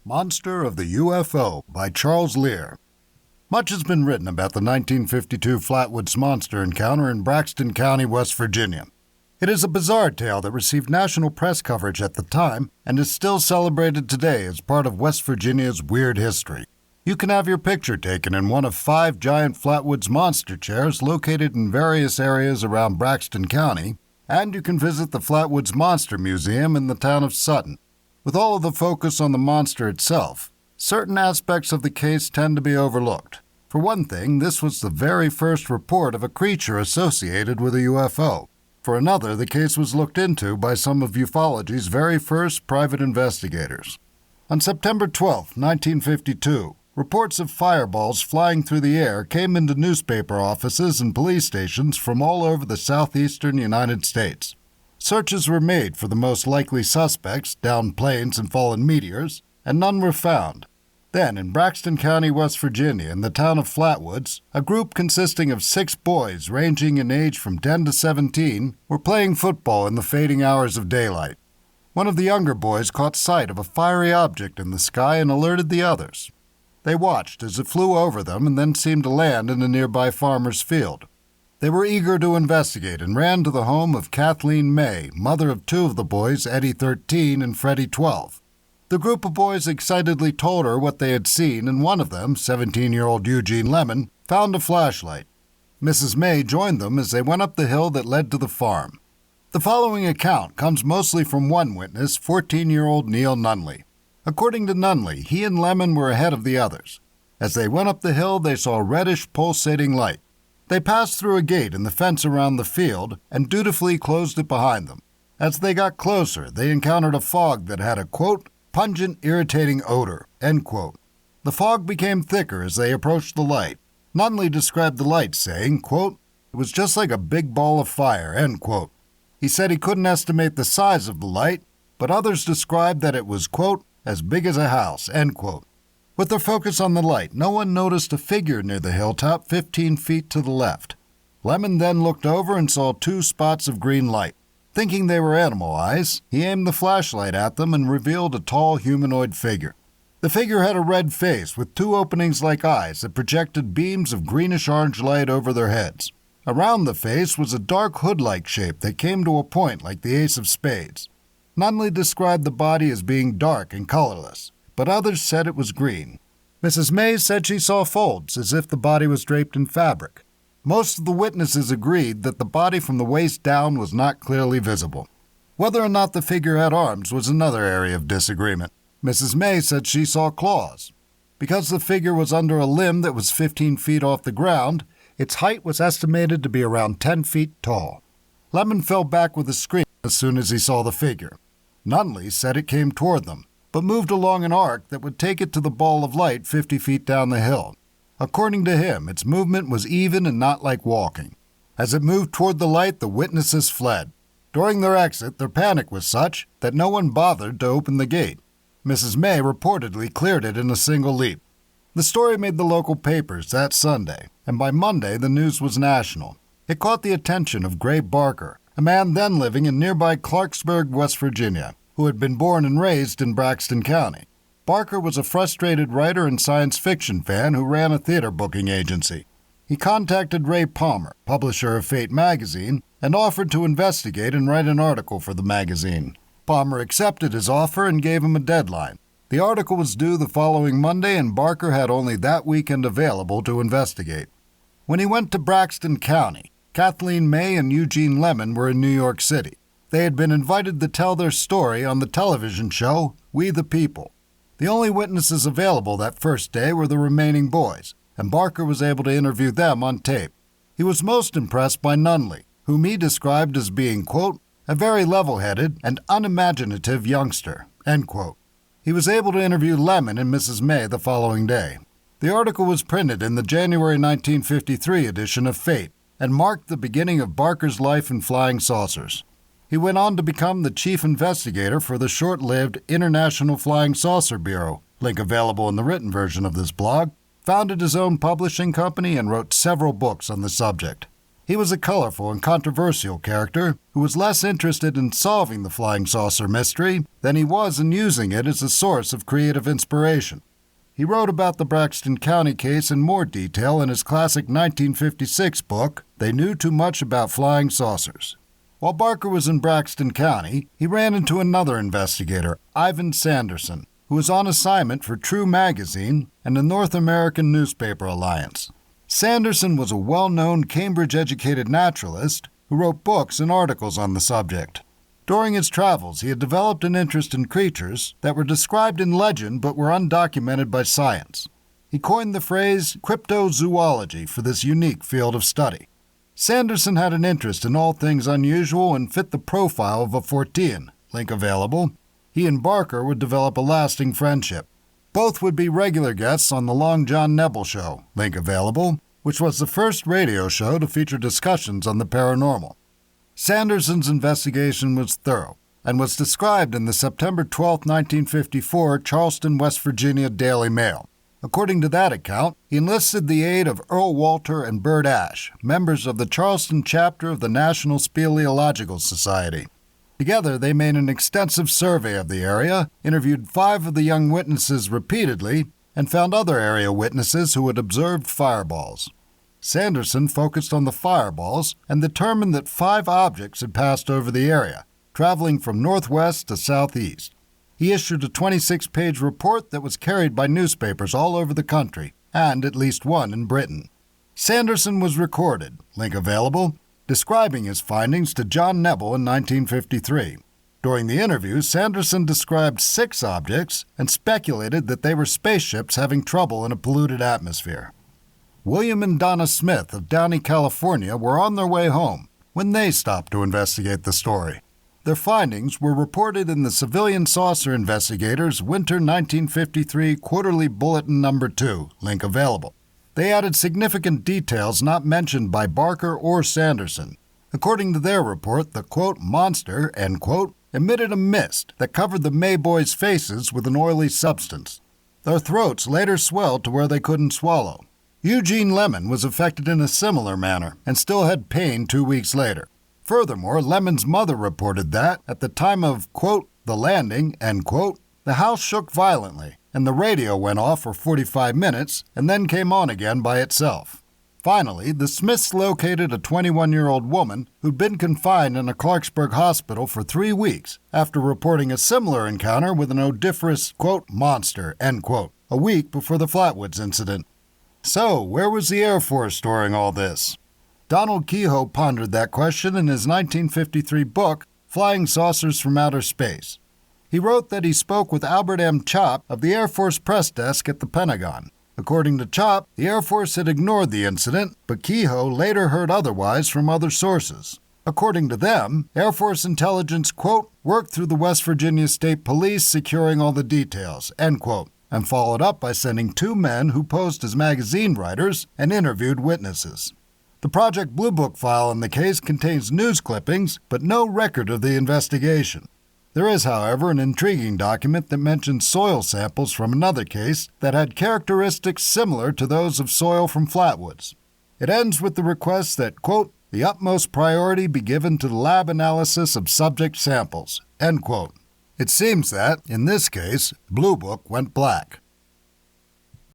Monster of the UFO by Charles Lear. Much has been written about the 1952 Flatwoods monster encounter in Braxton County, West Virginia. It is a bizarre tale that received national press coverage at the time and is still celebrated today as part of West Virginia's weird history. You can have your picture taken in one of 5 giant Flatwoods monster chairs located in various areas around Braxton County, and you can visit the Flatwoods Monster Museum in the town of Sutton. With all of the focus on the monster itself, certain aspects of the case tend to be overlooked. For one thing, this was the very first report of a creature associated with a UFO. For another, the case was looked into by some of ufology's very first private investigators. On September 12, 1952, reports of fireballs flying through the air came into newspaper offices and police stations from all over the southeastern United States. Searches were made for the most likely suspects, downed planes and fallen meteors, and none were found. Then, in Braxton County, West Virginia, in the town of Flatwoods, a group consisting of 6 boys ranging in age from 10 to 17 were playing football in the fading hours of daylight. One of the younger boys caught sight of a fiery object in the sky and alerted the others. They watched as it flew over them and then seemed to land in a nearby farmer's field. They were eager to investigate and ran to the home of Kathleen May, mother of 2 of the boys, Eddie 13 and Freddie 12. The group of boys excitedly told her what they had seen, and one of them, 17-year-old Eugene Lemon, found a flashlight. Mrs. May joined them as they went up the hill that led to the farm. The following account comes mostly from one witness, 14-year-old Neil Nunley. According to Nunley, he and Lemon were ahead of the others. As they went up the hill, they saw reddish, pulsating light. They passed through a gate in the fence around the field and dutifully closed it behind them. As they got closer, they encountered a fog that had a, quote, pungent, irritating odor, end quote. The fog became thicker as they approached the light. Nunley described the light, saying, quote, it was just like a big ball of fire, end quote. He said he couldn't estimate the size of the light, but others described that it was, quote, as big as a house, end quote. With their focus on the light, no one noticed a figure near the hilltop 15 feet to the left. Lemon then looked over and saw 2 spots of green light. Thinking they were animal eyes, he aimed the flashlight at them and revealed a tall humanoid figure. The figure had a red face with 2 openings like eyes that projected beams of greenish-orange light over their heads. Around the face was a dark hood-like shape that came to a point like the ace of spades. Nunley described the body as being dark and colorless, but others said it was green. Mrs. May said she saw folds as if the body was draped in fabric. Most of the witnesses agreed that the body from the waist down was not clearly visible. Whether or not the figure had arms was another area of disagreement. Mrs. May said she saw claws. Because the figure was under a limb that was 15 feet off the ground, its height was estimated to be around 10 feet tall. Lemon fell back with a scream as soon as he saw the figure. Nunley said it came toward them, but moved along an arc that would take it to the ball of light 50 feet down the hill. According to him, its movement was even and not like walking. As it moved toward the light, the witnesses fled. During their exit, their panic was such that no one bothered to open the gate. Mrs. May reportedly cleared it in a single leap. The story made the local papers that Sunday, and by Monday the news was national. It caught the attention of Gray Barker, a man then living in nearby Clarksburg, West Virginia, who had been born and raised in Braxton County. Barker was a frustrated writer and science fiction fan who ran a theater booking agency. He contacted Ray Palmer, publisher of Fate magazine, and offered to investigate and write an article for the magazine. Palmer accepted his offer and gave him a deadline. The article was due the following Monday, and Barker had only that weekend available to investigate. When he went to Braxton County, Kathleen May and Eugene Lemon were in New York City. They had been invited to tell their story on the television show, We the People. The only witnesses available that first day were the remaining boys, and Barker was able to interview them on tape. He was most impressed by Nunley, whom he described as being, quote, a very level-headed and unimaginative youngster, end quote. He was able to interview Lemon and Mrs. May the following day. The article was printed in the January 1953 edition of Fate and marked the beginning of Barker's life in flying saucers. He went on to become the chief investigator for the short-lived International Flying Saucer Bureau, link available in the written version of this blog, founded his own publishing company, and wrote several books on the subject. He was a colorful and controversial character who was less interested in solving the flying saucer mystery than he was in using it as a source of creative inspiration. He wrote about the Braxton County case in more detail in his classic 1956 book, They Knew Too Much About Flying Saucers. While Barker was in Braxton County, he ran into another investigator, Ivan Sanderson, who was on assignment for True Magazine and the North American Newspaper Alliance. Sanderson was a well-known Cambridge-educated naturalist who wrote books and articles on the subject. During his travels, he had developed an interest in creatures that were described in legend but were undocumented by science. He coined the phrase cryptozoology for this unique field of study. Sanderson had an interest in all things unusual and fit the profile of a Fortean, link available. He and Barker would develop a lasting friendship. Both would be regular guests on the Long John Nebel Show, link available, which was the first radio show to feature discussions on the paranormal. Sanderson's investigation was thorough and was described in the September 12, 1954 Charleston, West Virginia Daily Mail. According to that account, he enlisted the aid of Earl Walter and Bert Ash, members of the Charleston chapter of the National Speleological Society. Together, they made an extensive survey of the area, interviewed 5 of the young witnesses repeatedly, and found other area witnesses who had observed fireballs. Sanderson focused on the fireballs and determined that 5 objects had passed over the area, traveling from northwest to southeast. He issued a 26-page report that was carried by newspapers all over the country, and at least one in Britain. Sanderson was recorded, link available, describing his findings to John Nebel in 1953. During the interview, Sanderson described 6 objects and speculated that they were spaceships having trouble in a polluted atmosphere. William and Donna Smith of Downey, California were on their way home when they stopped to investigate the story. Their findings were reported in the Civilian Saucer Investigator's Winter 1953 Quarterly Bulletin No. 2, link available. They added significant details not mentioned by Barker or Sanderson. According to their report, the, quote, monster, end quote, emitted a mist that covered the May boys' faces with an oily substance. Their throats later swelled to where they couldn't swallow. Eugene Lemon was affected in a similar manner and still had pain 2 weeks later. Furthermore, Lemon's mother reported that, at the time of, quote, the landing, end quote, the house shook violently, and the radio went off for 45 minutes and then came on again by itself. Finally, the Smiths located a 21-year-old woman who'd been confined in a Clarksburg hospital for 3 weeks after reporting a similar encounter with an odoriferous, quote, monster, end quote, a week before the Flatwoods incident. So, where was the Air Force storing all this? Donald Kehoe pondered that question in his 1953 book, Flying Saucers from Outer Space. He wrote that he spoke with Albert M. Chop of the Air Force press desk at the Pentagon. According to Chop, the Air Force had ignored the incident, but Kehoe later heard otherwise from other sources. According to them, Air Force intelligence, quote, worked through the West Virginia State Police securing all the details, end quote, and followed up by sending 2 men who posed as magazine writers and interviewed witnesses. The Project Blue Book file in the case contains news clippings, but no record of the investigation. There is, however, an intriguing document that mentions soil samples from another case that had characteristics similar to those of soil from Flatwoods. It ends with the request that, quote, the utmost priority be given to the lab analysis of subject samples, end quote. It seems that, in this case, Blue Book went black.